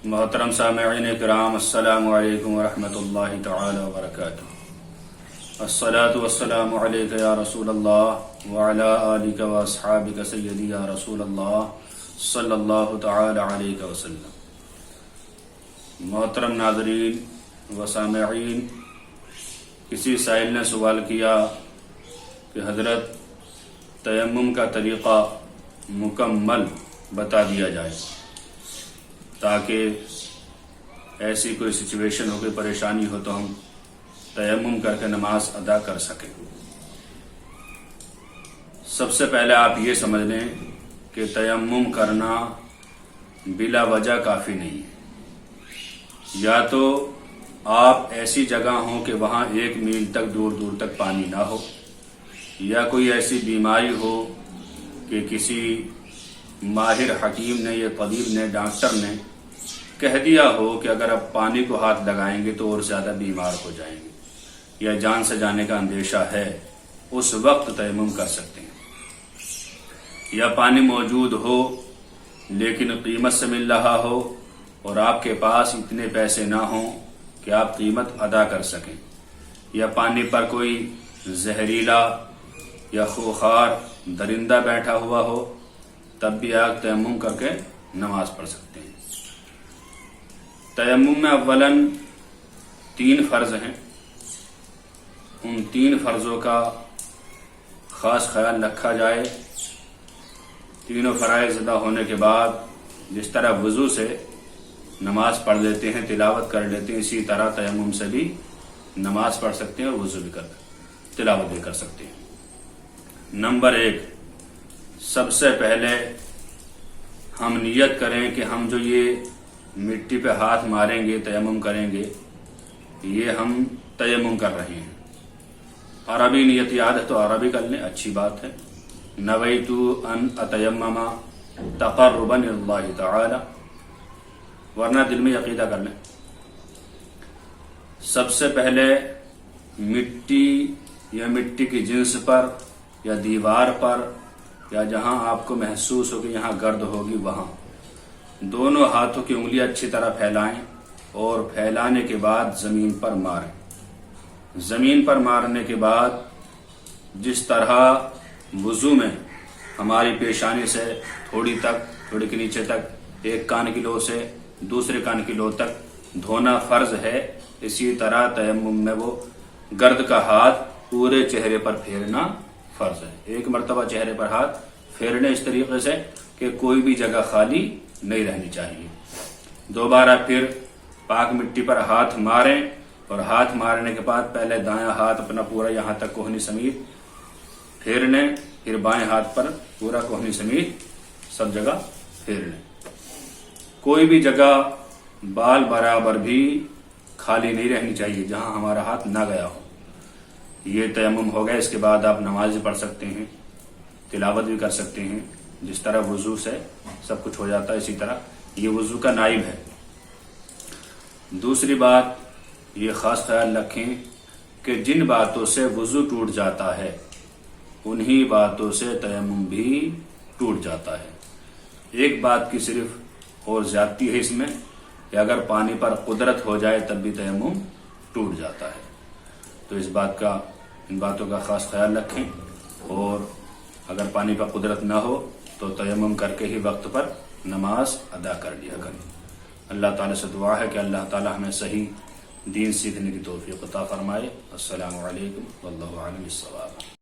محترم سامعین کرام، السلام علیکم ورحمۃ اللہ تعالی وبرکاتہ۔ الصلاۃ والسلام علیک یا رسول اللہ وعلی آلک واصحابک سیدی یا رسول اللہ صلی اللہ تعالی علیہ وسلم۔ محترم ناظرین و سامعین، کسی سائل نے سوال کیا کہ حضرت تیمم کا طریقہ مکمل بتا دیا جائے تاکہ ایسی کوئی سچویشن ہو، کوئی پریشانی ہو تو ہم تیمم کر کے نماز ادا کر سکیں۔ سب سے پہلے آپ یہ سمجھ لیں کہ تیمم کرنا بلا وجہ کافی نہیں ہے۔ یا تو آپ ایسی جگہ ہوں کہ وہاں 1 میل تک دور تک پانی نہ ہو، یا کوئی ایسی بیماری ہو کہ کسی ماہر حکیم نے یا طبیب نے، ڈاکٹر نے کہہ دیا ہو کہ اگر آپ پانی کو ہاتھ لگائیں گے تو اور زیادہ بیمار ہو جائیں گے یا جان سے جانے کا اندیشہ ہے، اس وقت تیمم کر سکتے ہیں۔ یا پانی موجود ہو لیکن قیمت سے مل رہا ہو اور آپ کے پاس اتنے پیسے نہ ہوں کہ آپ قیمت ادا کر سکیں، یا پانی پر کوئی زہریلا یا خوخار درندہ بیٹھا ہوا ہو، تب بھی آپ تیمم کر کے نماز پڑھ سکتے ہیں۔ تیمم میں اولاً 3 فرض ہیں، ان 3 فرضوں کا خاص خیال رکھا جائے۔ تینوں فرائض ادا ہونے کے بعد جس طرح وضو سے نماز پڑھ لیتے ہیں، تلاوت کر لیتے ہیں، اسی طرح تیمم سے بھی نماز پڑھ سکتے ہیں اور وضو بھی تلاوت بھی کر سکتے ہیں۔ نمبر 1، سب سے پہلے ہم نیت کریں کہ ہم جو یہ مٹی پہ ہاتھ ماریں گے، تیمم کریں گے، یہ ہم تیمم کر رہے ہیں۔ عربی نیت یاد ہے تو عربی کر لیں، اچھی بات ہے۔ نویت ان اتیمم تقربا اللہ تعالی، ورنہ دل میں عقیدہ کر لیں۔ سب سے پہلے مٹی یا مٹی کی جنس پر یا دیوار پر یا جہاں آپ کو محسوس ہو کہ یہاں گرد ہوگی، وہاں دونوں ہاتھوں کی انگلیاں اچھی طرح پھیلائیں اور پھیلانے کے بعد زمین پر ماریں۔ زمین پر مارنے کے بعد جس طرح وضو میں ہماری پیشانی سے تھوڑی کے نیچے تک، 1 کان کی لو سے دوسرے کان کی لو تک دھونا فرض ہے، اسی طرح تیمم میں وہ گرد کا ہاتھ پورے چہرے پر پھیرنا فرض ہے۔ 1 مرتبہ چہرے پر ہاتھ پھیرنے اس طریقے سے کہ کوئی بھی جگہ خالی نہیں رہنی چاہیے۔ دوبارہ پھر پاک مٹی پر ہاتھ ماریں اور ہاتھ مارنے کے بعد پہلے دایاں ہاتھ اپنا پورا یہاں تک کوہنی سمیت پھیر لیں، پھر بائیں ہاتھ پر پورا کوہنی سمیت سب جگہ پھیر لیں۔ کوئی بھی جگہ بال برابر بھی خالی نہیں رہنی چاہیے جہاں ہمارا ہاتھ نہ گیا ہو۔ یہ تیمم ہو گیا۔ اس کے بعد آپ نماز بھی پڑھ سکتے ہیں، تلاوت بھی کر سکتے ہیں۔ جس طرح وضو سے سب کچھ ہو جاتا ہے، اسی طرح یہ وضو کا نائب ہے۔ دوسری بات یہ خاص خیال رکھیں کہ جن باتوں سے وضو ٹوٹ جاتا ہے انہی باتوں سے تیمم بھی ٹوٹ جاتا ہے۔ ایک بات کی صرف اور زیادتی ہے اس میں کہ اگر پانی پر قدرت ہو جائے تب بھی تیمم ٹوٹ جاتا ہے۔ تو ان باتوں کا خاص خیال رکھیں، اور اگر پانی پر قدرت نہ ہو تو تیمم کر کے ہی وقت پر نماز ادا کر لیا کریں۔ اللہ تعالیٰ سے دعا ہے کہ اللہ تعالیٰ ہمیں صحیح دین سیکھنے کی توفیق عطا فرمائے۔ السلام علیکم واللہ اعلم بالصواب۔